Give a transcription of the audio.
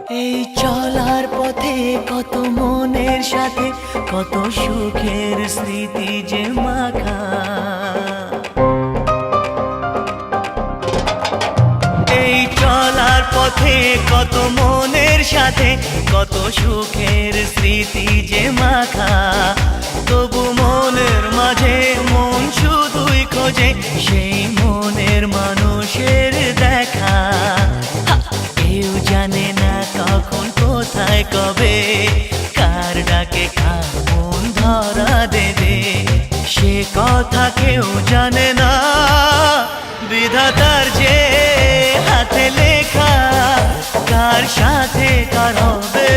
এই চলার পথে কত মনের সাথে কত সুখের স্মৃতি যে মাখা। এই চলার পথে কত মনের সাথে কত সুখের স্মৃতি যে মাখা। তবু মনের মাঝে মন শুধুই খোঁজে সেই মনের মানুষের দেখা। কেউ জানে না কখন কোথায় কবে কার ডাকে কার মন ধরা দেবে, সে কথা কেউ জানে না। বিধাতার যে হাতে লেখা কার সাথে কার হবে